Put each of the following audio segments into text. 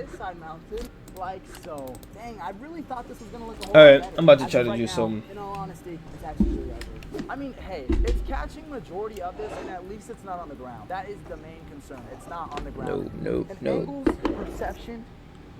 this side mounted like so. Dang, I really thought this was gonna look a whole All lot right, better. I'm about to As try of to right do now, some. In all honesty, it's actually really ugly. I mean, hey, it's catching majority of this, and at least it's not on the ground. That is the main concern. It's not on the ground. No. And angles, perception,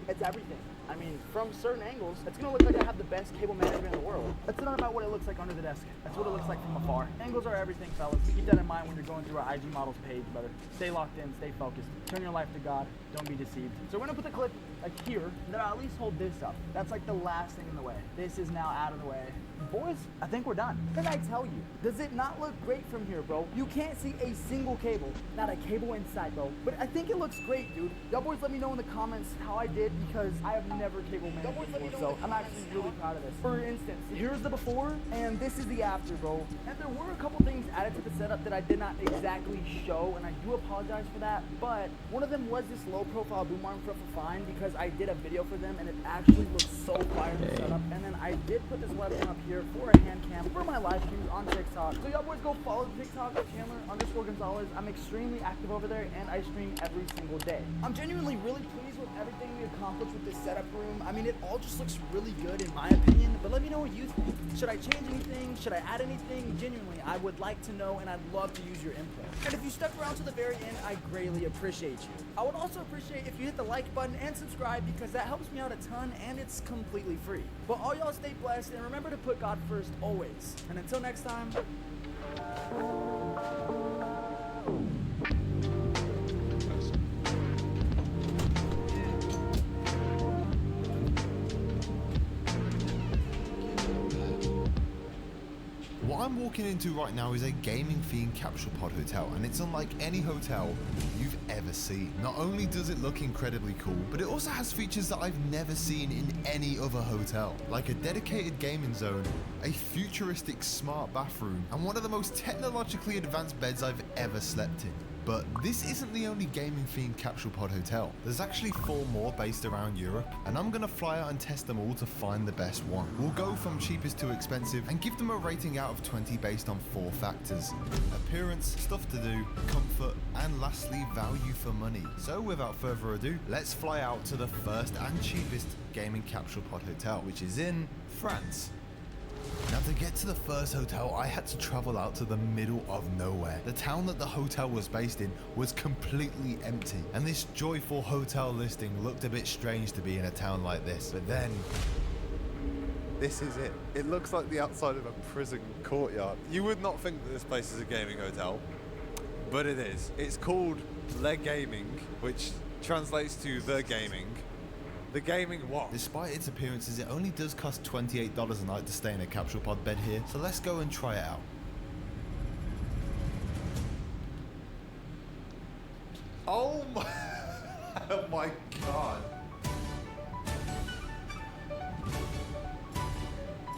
it's everything. I mean, from certain angles, it's gonna look like I have the best cable management in the world. That's not about what it looks like under the desk. That's what it looks like from afar. Angles are everything, fellas. Keep that in mind when you're going through our IG models page, brother. Stay locked in, stay focused. Turn your life to God. Don't be deceived. So we're gonna put the clip like here, then I'll at least hold this up. That's like the last thing in the way. This is now out of the way. Boys, I think we're done. Can I tell you, does it not look great from here, bro? You can't see a single cable. Not a cable inside, bro. But I think it looks great, dude. Y'all boys let me know in the comments how I did, because I have never cable managed before, so I'm actually really proud of this. For instance, here's the before, and this is the after, bro. And there were a couple things added to the setup that I did not exactly show, and I do apologize for that, but one of them was this low profile boom arm for Fine, because I did a video for them, and it actually looks so fire in the setup. And then I did put this webcam up here for a hand cam for my live streams on TikTok. So y'all boys go follow the TikTok at Chandler_Gonzalez. I'm extremely active over there, and I stream every single day. I'm genuinely really pleased with everything we accomplished with this setup room. I mean, it all just looks really good in my opinion, but let me know what you think. Should I change anything? Should I add anything? Genuinely, I would like to know, and I'd love to use your input. And if you stuck around to the very end, I greatly appreciate you. I would also appreciate if you hit the like button and subscribe, because that helps me out a ton, and it's completely free. But all y'all stay blessed, and remember to put God first always. And until next time. What I'm walking into right now is a gaming themed capsule pod hotel, and it's unlike any hotel you've ever seen. Not only does it look incredibly cool, but it also has features that I've never seen in any other hotel, like a dedicated gaming zone, a futuristic smart bathroom, and one of the most technologically advanced beds I've ever slept in. But this isn't the only gaming themed capsule pod hotel. There's actually 4 more based around Europe, and I'm gonna fly out and test them all to find the best one. We'll go from cheapest to expensive and give them a rating out of 20 based on 4 factors: appearance, stuff to do, comfort, and lastly, value for money. So without further ado, let's fly out to the first and cheapest gaming capsule pod hotel, which is in France. Now, to get to the first hotel, I had to travel out to the middle of nowhere. The town that the hotel was based in was completely empty, and this joyful hotel listing looked a bit strange to be in a town like this. But then, this is it. It looks like the outside of a prison courtyard. You would not think that this place is a gaming hotel, but it is. It's called Le Gaming, which translates to The Gaming. The gaming what? Despite its appearances, it only does cost $28 a night to stay in a capsule pod bed here, so let's go and try it out. Oh my, oh my god.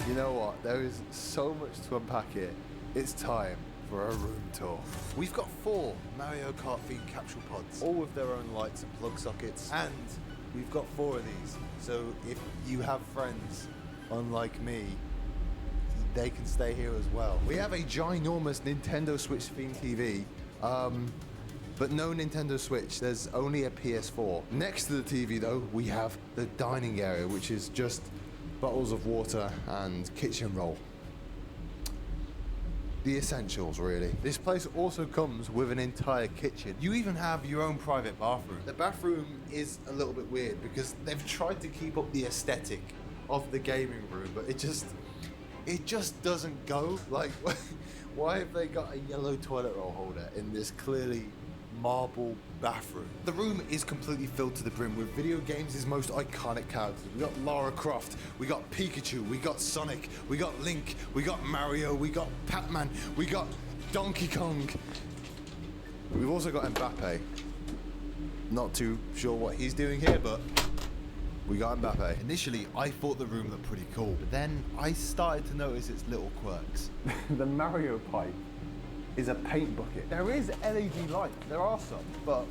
You know what? There is so much to unpack here. It's time for a room tour. We've got 4 Mario Kart themed capsule pods, all with their own lights and plug sockets, and we've got 4 of these. So if you have friends, unlike me, they can stay here as well. We have a ginormous Nintendo Switch themed TV, but no Nintendo Switch. There's only a PS4. Next to the TV though, we have the dining area, which is just bottles of water and kitchen roll. The essentials, really. This place also comes with an entire kitchen. You even have your own private bathroom. The bathroom is a little bit weird because they've tried to keep up the aesthetic of the gaming room, but it just doesn't go. Like, why have they got a yellow toilet roll holder in this clearly marble bathroom? The room is completely filled to the brim with video games' most iconic characters. We got Lara Croft, we got Pikachu, we got Sonic, we got Link, we got Mario, we got Pac-Man, we got Donkey Kong. We've also got Mbappe. Not too sure what he's doing here, but we got Mbappe. Initially, I thought the room looked pretty cool, but then I started to notice its little quirks. The Mario pipe is a paint bucket. There is LED light, there are some, but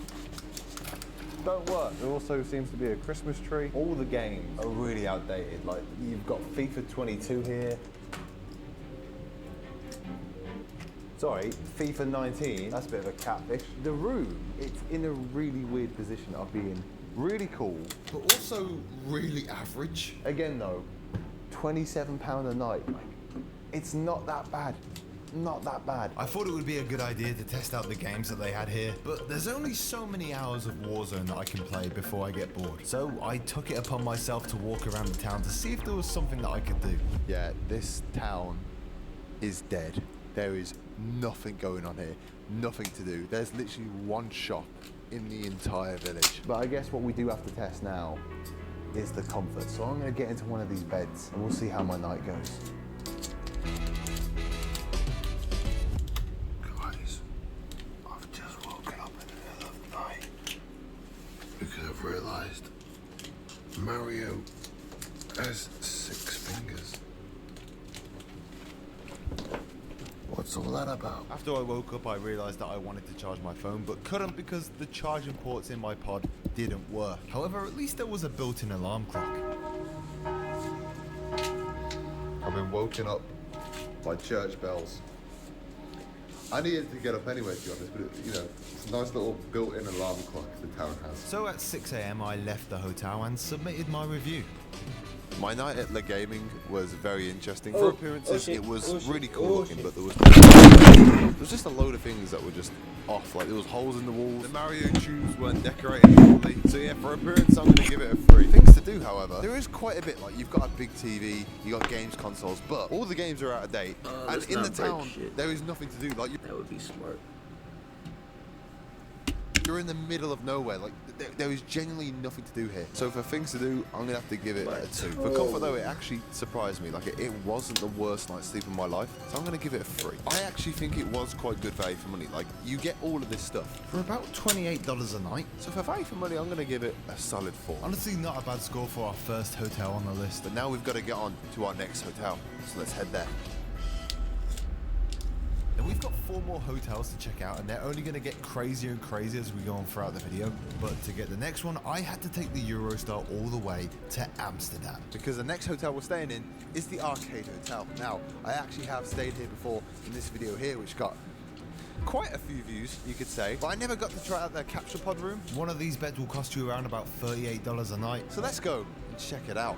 don't work. There also seems to be a Christmas tree. All the games are really outdated. Like, you've got FIFA 22 here. Sorry, FIFA 19, that's a bit of a catfish. The room, it's in a really weird position of being Really cool. but also really average. Again though, £27 a night. Like, it's not that bad. Not that bad. I thought it would be a good idea to test out the games that they had here, but there's only so many hours of Warzone that I can play before I get bored. So I took it upon myself to walk around the town to see if there was something that I could do. Yeah, this town is dead. There is nothing going on here, nothing to do. There's literally one shop in the entire village. But I guess what we do have to test now is the comfort. So I'm gonna get into one of these beds and we'll see how my night goes. Guys, I've just woken up in the middle of the night because I've realised Mario has 6 fingers. What's all that about? After I woke up, I realized that I wanted to charge my phone, but couldn't because the charging ports in my pod didn't work. However, at least there was a built-in alarm clock. I've been woken up by church bells. I needed to get up anyway, to be honest, but it's a nice little built-in alarm clock the town has. So at 6 AM, I left the hotel and submitted my review. My night at Le Gaming was very interesting. For appearances, it was really cool looking, but there was just a load of things that were just off. Like there was holes in the walls. The Mario tubes weren't decorated properly. So yeah, for appearance, I'm gonna give it a 3. Things to do, however, there is quite a bit. Like you've got a big TV, you got games consoles, but all the games are out of date. And in the town, there is nothing to do. Like That would be smart. you're in the middle of nowhere. Like there is genuinely nothing to do here. So for things to do, I'm gonna have to give it a 2. For comfort though, it actually surprised me. Like it wasn't the worst night's sleep in my life. So I'm gonna give it a 3. I actually think it was quite good value for money. Like you get all of this stuff. For about $28 a night. So for value for money, I'm gonna give it a solid 4. Honestly, not a bad score for our first hotel on the list. But now we've got to get on to our next hotel. So let's head there. And we've got 4 more hotels to check out, and they're only going to get crazier and crazier as we go on throughout the video. But to get the next one, I had to take the Eurostar all the way to Amsterdam. Because the next hotel we're staying in is the Arcade Hotel. Now, I actually have stayed here before in this video here, which got quite a few views, you could say. But I never got to try out their capsule pod room. One of these beds will cost you around about $38 a night. So let's go and check it out.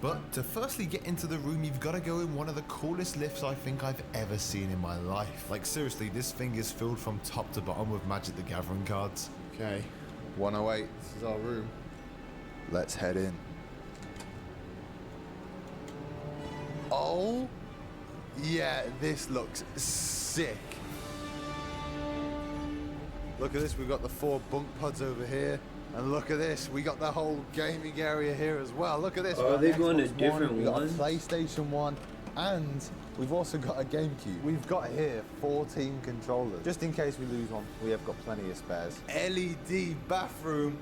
But to firstly get into the room, you've got to go in one of the coolest lifts I think I've ever seen in my life. Like seriously, this thing is filled from top to bottom with Magic the Gathering cards. Okay, 108, this is our room. Let's head in. Oh, yeah, this looks sick. Look at this, we've got the 4 bunk pods over here. And look at this, we got the whole gaming area here as well. Look at this. Oh, they're going to different We got a ones? PlayStation 1, and we've also got a GameCube. We've got here 14 controllers. Just in case we lose one, we have got plenty of spares. LED bathroom.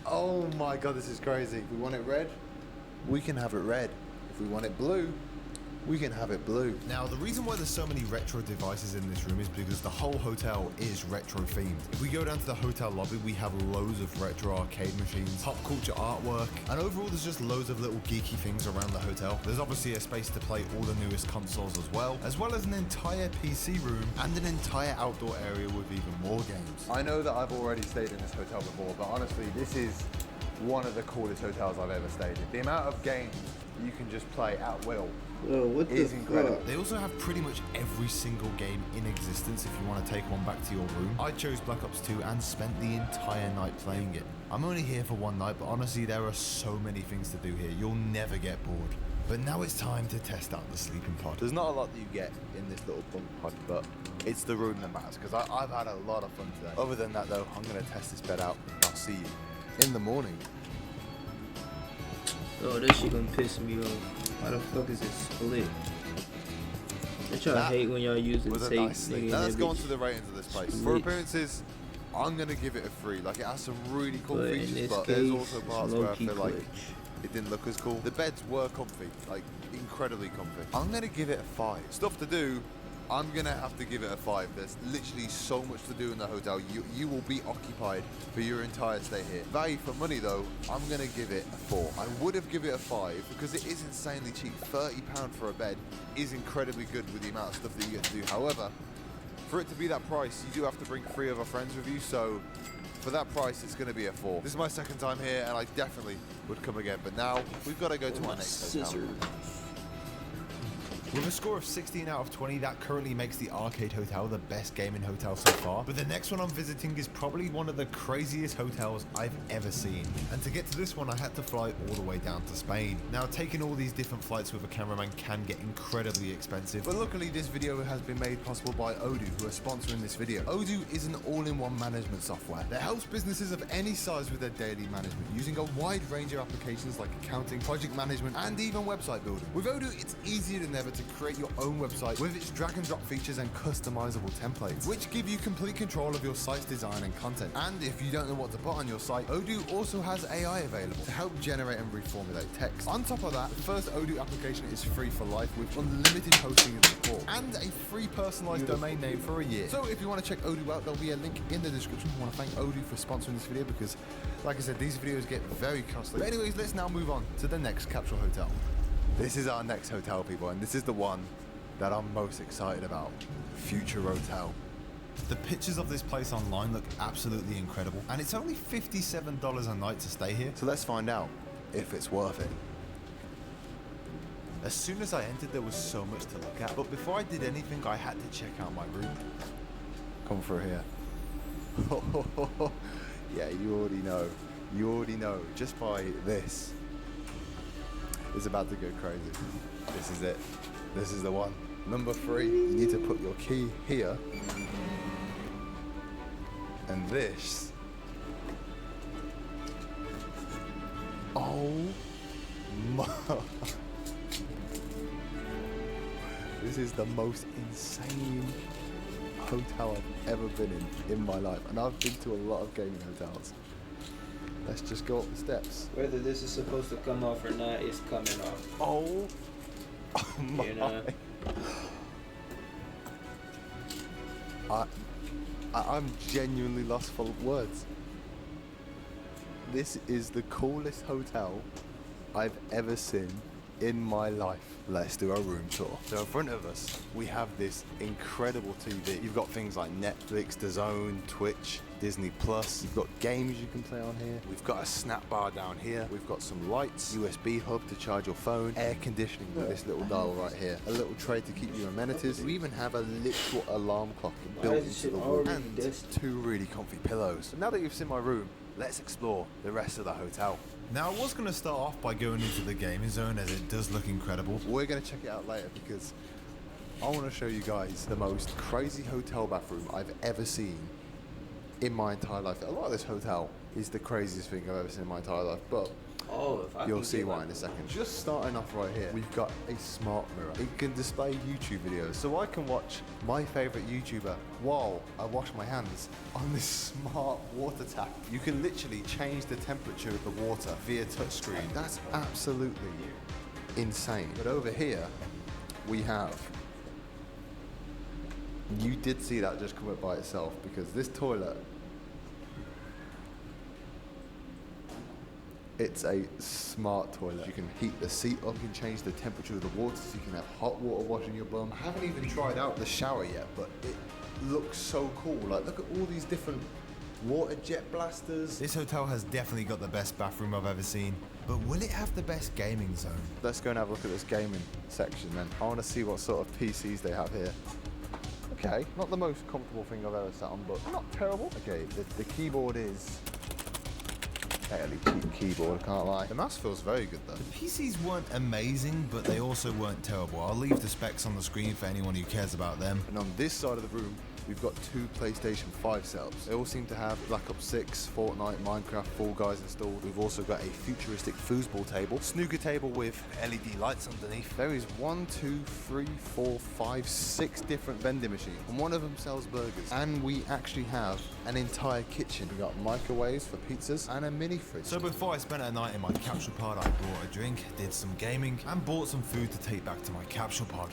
Oh my god, this is crazy. If we want it red, we can have it red. If we want it blue, we can have it blue. Now, the reason why there's so many retro devices in this room is because the whole hotel is retro themed. If we go down to the hotel lobby, we have loads of retro arcade machines, pop culture artwork, and overall there's just loads of little geeky things around the hotel. There's obviously a space to play all the newest consoles as well as an entire PC room and an entire outdoor area with even more games. I know that I've already stayed in this hotel before, but honestly, this is one of the coolest hotels I've ever stayed in. The amount of games you can just play at will Oh, what the is incredible. fuck? They also have pretty much every single game in existence if you want to take one back to your room. I chose Black Ops 2 and spent the entire night playing it. I'm only here for one night, but honestly there are so many things to do here. You'll never get bored. But now it's time to test out the sleeping pod. There's not a lot that you get in this little bunk pod, but it's the room that matters because I've had a lot of fun today. Other than that though, I'm going to test this bed out and I'll see you in the morning. Oh, this shit gonna piss me off. Why the fuck is it split? Bitch, I That hate when y'all use the was a tape. nice sleep. nigga, Now and let's that go on bitch to the ratings of this place. For sleep. appearances, I'm going to give it a 3. Like it has some really cool But in features, this but there's case, also parts where I low-key feel like glitch. it didn't look as cool. The beds were comfy, like incredibly comfy. I'm going to give it a 5. Stuff to do, I'm going to have to give it a 5. There's literally so much to do in the hotel. You will be occupied for your entire stay here. Value for money though, I'm going to give it a 4. I would have given it a 5 because it is insanely cheap. £30 for a bed is incredibly good with the amount of stuff that you get to do. However, for it to be that price, you do have to bring 3 other friends with you, so For that price, it's going to be a 4. This is my second time here, and I definitely would come again. But now, we've got to go to our next hotel. Scissors. With a score of 16 out of 20, that currently makes the Arcade Hotel the best gaming hotel so far. But the next one I'm visiting is probably one of the craziest hotels I've ever seen. And to get to this one, I had to fly all the way down to Spain. Now, taking all these different flights with a cameraman can get incredibly expensive. But luckily, this video has been made possible by Odoo, who are sponsoring this video. Odoo is an all-in-one management software that helps businesses of any size with their daily management, using a wide range of applications like accounting, project management, and even website building. With Odoo, it's easier than ever to create your own website with its drag and drop features and customizable templates, which give you complete control of your site's design and content. And if you don't know what to put on your site, Odoo also has AI available to help generate and reformulate text. On top of that, the first Odoo application is free for life with unlimited hosting and support, and a free personalized domain name for a year. So if you want to check Odoo out, there'll be a link in the description. I want to thank Odoo for sponsoring this video because, like I said, these videos get very costly. But anyways, let's now move on to the next capsule hotel. This is our next hotel, people, and this is the one that I'm most excited about. Future Hotel. The pictures of this place online look absolutely incredible, and it's only $57 a night to stay here. So let's find out if it's worth it. As soon as I entered, there was so much to look at, but before I did anything, I had to check out my room. Come through here. Yeah, you already know. You already know. Just by this. It's about to go crazy. This is it. This is the one. Number 3, you need to put your key here. And this. Oh my. This is the most insane hotel I've ever been in my life. And I've been to a lot of gaming hotels. Let's just go up the steps. Whether this is supposed to come off or not, it's coming off. Oh my. You know? I'm genuinely lost for words. This is the coolest hotel I've ever seen in my life. Let's do a room tour. So in front of us, we have this incredible TV. You've got things like Netflix, DAZN, Twitch, Disney Plus. You've got games you can play on here. We've got a snack bar down here. We've got some lights, USB hub to charge your phone, air conditioning with this little dial right here, a little tray to keep your amenities. We even have a literal alarm clock built into the wall, and 2 really comfy pillows. So now that you've seen my room, let's explore the rest of the hotel. Now, I was going to start off by going into the gaming zone, as it does look incredible. We're going to check it out later because I want to show you guys the most crazy hotel bathroom I've ever seen in my entire life. A lot of this hotel is the craziest thing I've ever seen in my entire life, but you'll see why in a second. Just starting off right here, we've got a smart mirror. It can display YouTube videos, so I can watch my favorite YouTuber while I wash my hands on this smart water tap. You can literally change the temperature of the water via touchscreen. That's absolutely insane. But over here, we have, you did see that just come up by itself, because this toilet, it's a smart toilet. You can heat the seat up, you can change the temperature of the water, so you can have hot water washing your bum. I haven't even tried out the shower yet, but it looks so cool. Like, look at all these different water jet blasters. This hotel has definitely got the best bathroom I've ever seen, but will it have the best gaming zone? Let's go and have a look at this gaming section then. I want to see what sort of PCs they have here. Okay, not the most comfortable thing I've ever sat on, but not terrible. Okay, the keyboard is fairly cheap keyboard, I can't lie. The mouse feels very good though. The PCs weren't amazing, but they also weren't terrible. I'll leave the specs on the screen for anyone who cares about them. And on this side of the room, we've got 2 PlayStation 5 setups. They all seem to have Black Ops 6, Fortnite, Minecraft, Fall Guys installed. We've also got a futuristic foosball table, snooker table with LED lights underneath. There is 1, 2, 3, 4, 5, 6 different vending machines, and one of them sells burgers. And we actually have an entire kitchen. We got microwaves for pizzas and a mini fridge. So before I spent a night in my capsule pod, I bought a drink, did some gaming, and bought some food to take back to my capsule pod.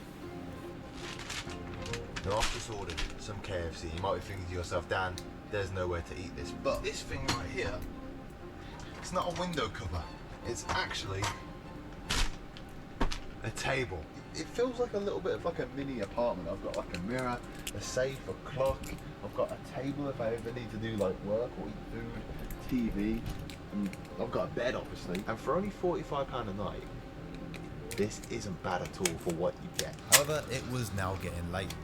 Now, I've just ordered some KFC. You might be thinking to yourself, Dan, there's nowhere to eat this. But this thing right here, it's not a window cover. It's actually a table. it feels like a little bit of like a mini apartment. I've got like a mirror, a safe, a clock. I've got a table if I ever need to do like work or eat food, TV, and I've got a bed obviously. And for only £45 a night, this isn't bad at all for what you get. However, it was now getting late.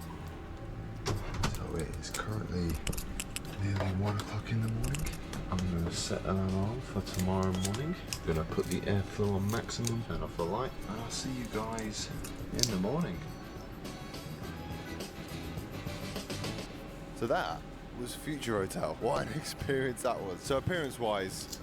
So it is currently nearly 1 o'clock in the morning. I'm going to set an alarm for tomorrow morning. Going to put the airflow on maximum, turn off the light, and I'll see you guys in the morning. So that was Future Hotel. What an experience that was. So appearance wise,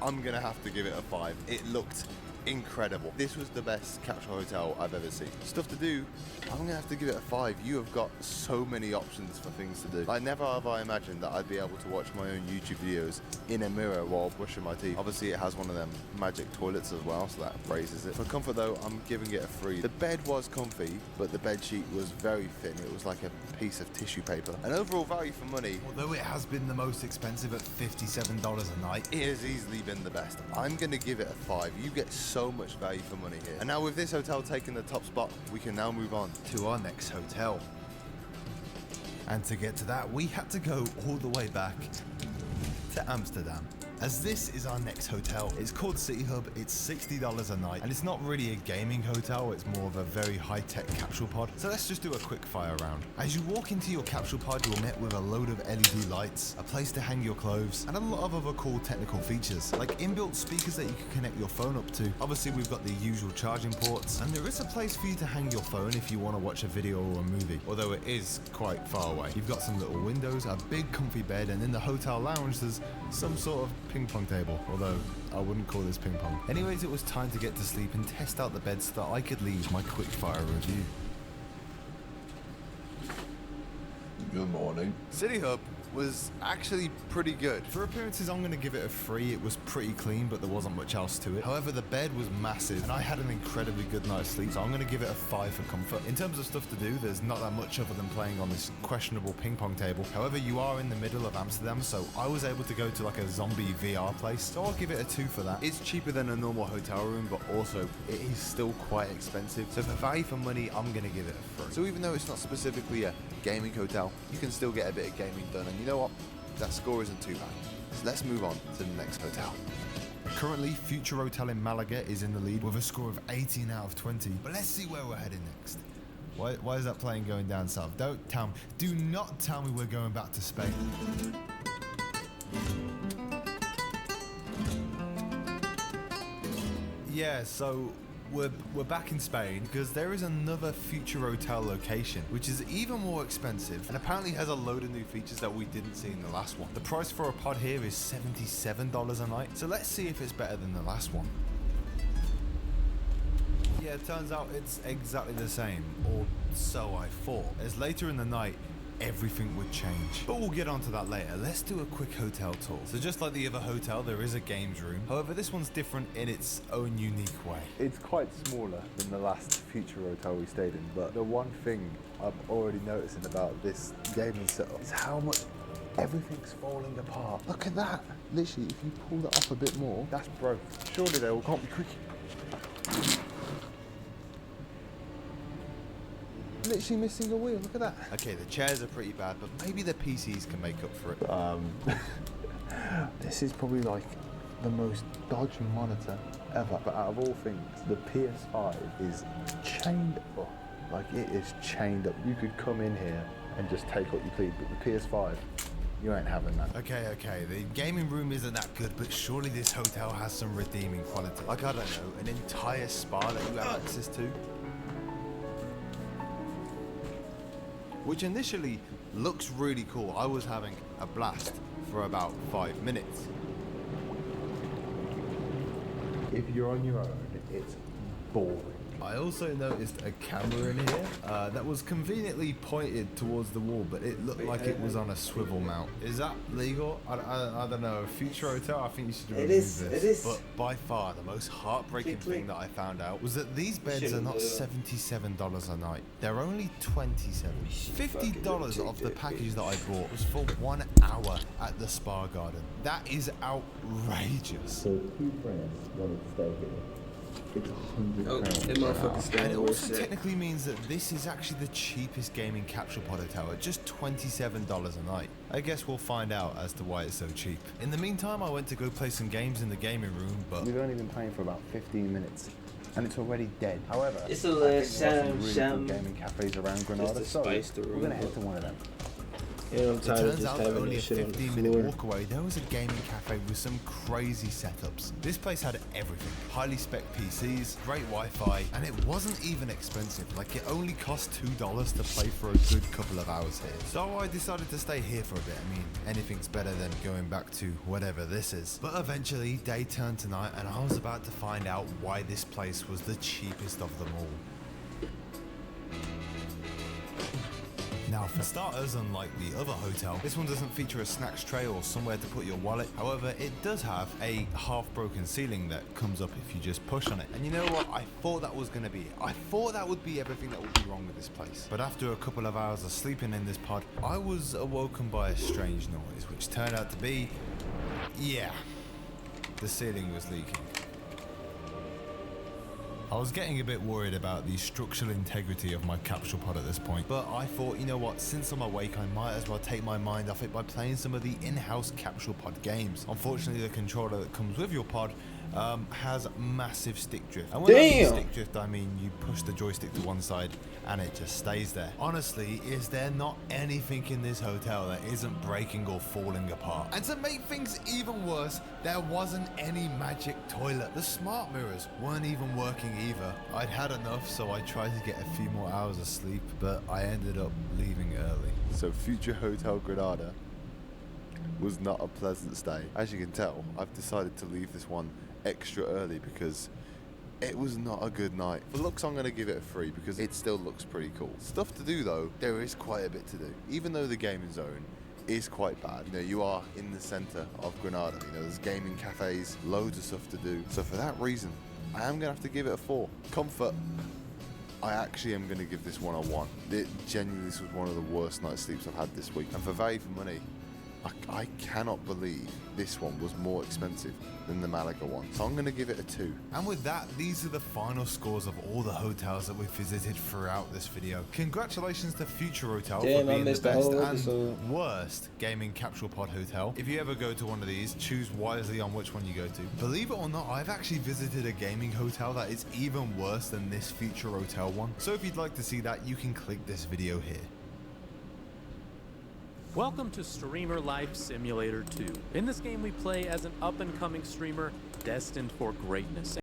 I'm gonna have to give it a 5. It looked incredible. This was the best capsule hotel I've ever seen. Stuff to do, I'm gonna have to give it a 5. You have got so many options for things to do. Like, never have I imagined that I'd be able to watch my own YouTube videos in a mirror while brushing my teeth. Obviously it has one of them magic toilets as well, so that raises it. For comfort though, I'm giving it a 3. The bed was comfy, but the bed sheet was very thin. It was like a piece of tissue paper. And overall value for money, Although it has been the most expensive at $57 a night, it has easily been the best. I'm gonna give it a 5. You get so much value for money here. And now with this hotel taking the top spot, we can now move on to our next hotel. And to get to that, we had to go all the way back to Amsterdam, as this is our next hotel. It's called City Hub. It's $60 a night, and it's not really a gaming hotel, it's more of a very high-tech capsule pod. So let's just do a quick fire round. As you walk into your capsule pod, you're met with a load of LED lights, a place to hang your clothes, and a lot of other cool technical features, like inbuilt speakers that you can connect your phone up to. Obviously, we've got the usual charging ports, and there is a place for you to hang your phone if you want to watch a video or a movie, although it is quite far away. You've got some little windows, a big comfy bed, and in the hotel lounge, there's some sort of ping pong table, although I wouldn't call this ping pong. Anyways, it was time to get to sleep and test out the bed so that I could leave my quick fire review. Good morning. City Hub was actually pretty good. For appearances, I'm going to give it a 3. It was pretty clean, but there wasn't much else to it. However, the bed was massive, and I had an incredibly good night's sleep, so I'm going to give it a 5 for comfort. In terms of stuff to do, there's not that much other than playing on this questionable ping pong table. However, you are in the middle of Amsterdam, so I was able to go to like a zombie VR place, so I'll give it a 2 for that. It's cheaper than a normal hotel room, but also it is still quite expensive. So for value for money, I'm going to give it a 3. So even though it's not specifically a gaming hotel, you can still get a bit of gaming done. And you know what? That score isn't too bad. So let's move on to the next hotel. Currently, Future Hotel in Malaga is in the lead with a score of 18 out of 20. But let's see where we're heading next. Why is that plane going down south? Do not tell me we're going back to Spain. Yeah, so we're back in Spain because there is another Future Hotel location which is even more expensive and apparently has a load of new features that we didn't see in the last one. The price for a pod here is $77 a night, so let's see if it's better than the last one. Yeah, it turns out it's exactly the same, or so I thought, as later in the night everything would change. But we'll get onto that later. Let's do a quick hotel tour. So just like the other hotel, there is a games room. However, this one's different in its own unique way. It's quite smaller than the last Future Hotel we stayed in, but the one thing I'm already noticing about this gaming setup is how much everything's falling apart. Look at that. Literally, if you pull that off a bit more, that's broke. Surely they all can't be quick. Literally missing a wheel, look at that. Okay, the chairs are pretty bad, but maybe the PCs can make up for it. This is probably like the most dodgy monitor ever. But out of all things, the PS5 is chained up. Like, it is chained up. You could come in here and just take what you please, but the PS5, you ain't having that. Okay, the gaming room isn't that good, but surely this hotel has some redeeming quality. Like, I don't know, an entire spa that you have access to. Which initially looks really cool. I was having a blast for about 5 minutes. If you're on your own, it's boring. I also noticed a camera in here that was conveniently pointed towards the wall, but it looked like it was on a swivel mount. Is that legal? I don't know. Future Hotel, I think you should remove this. It is. But by far, the most heartbreaking thing that I found out was that these beds are not $77 a night. They're only $27. $50 of the package that I bought was for 1 hour at the Spa Garden. That is outrageous. So 2 friends wanted to stay here. Oh, that motherfucker's And it standing also technically means that this is actually the cheapest gaming capsule pod hotel at just $27 a night. I guess we'll find out as to why it's so cheap. In the meantime, I went to go play some games in the gaming room, but We've only been playing for about 15 minutes. And it's already dead. However, It's a I little think there are some really sham. good gaming cafes around Just Granada, to so spice the we're room gonna head up. to one of them. You know, I'm it tired of turns just out that having only a this shit on the 15-minute floor. walk away, there was a gaming cafe with some crazy setups. This place had everything. Highly spec PCs, great Wi-Fi, and it wasn't even expensive. Like, it only cost $2 to play for a good couple of hours here. So I decided to stay here for a bit. I mean, anything's better than going back to whatever this is. But eventually, day turned to night, and I was about to find out why this place was the cheapest of them all. Now, for starters, unlike the other hotel, this one doesn't feature a snacks tray or somewhere to put your wallet. However, it does have a half-broken ceiling that comes up if you just push on it. And you know what? I thought that was going to be it. I thought that would be everything that would be wrong with this place. But after a couple of hours of sleeping in this pod, I was awoken by a strange noise, which turned out to be, yeah, the ceiling was leaking. I was getting a bit worried about the structural integrity of my capsule pod at this point, but I thought, you know what, since I'm awake, I might as well take my mind off it by playing some of the in-house capsule pod games. Unfortunately, the controller that comes with your pod has massive stick drift. And when I mean stick drift, I mean you push the joystick to one side and it just stays there. Honestly, is there not anything in this hotel that isn't breaking or falling apart? And to make things even worse, there wasn't any magic toilet. The smart mirrors weren't even working either. I'd had enough, so I tried to get a few more hours of sleep, but I ended up leaving early. So Future Hotel Granada was not a pleasant stay. As you can tell, I've decided to leave this one extra early because it was not a good night. For looks, I'm going to give it a 3 because it still looks pretty cool. Stuff to do though, there is quite a bit to do. Even though the gaming zone is quite bad. You know, you are in the center of Granada. You know, there's gaming cafes, loads of stuff to do. So for that reason, I am going to have to give it a 4. Comfort, I actually am going to give this one a 1. Genuinely, this was one of the worst night's sleeps I've had this week. And for value for money, I cannot believe this one was more expensive than the Malaga one. So I'm going to give it a 2. And with that, these are the final scores of all the hotels that we've visited throughout this video. Congratulations to Future Hotel for Damn, I being the missed the best whole and episode. worst gaming capsule pod hotel. If you ever go to one of these, choose wisely on which one you go to. Believe it or not, I've actually visited a gaming hotel that is even worse than this Future Hotel one. So if you'd like to see that, you can click this video here. Welcome to Streamer Life Simulator 2. In this game we play as an up-and-coming streamer destined for greatness.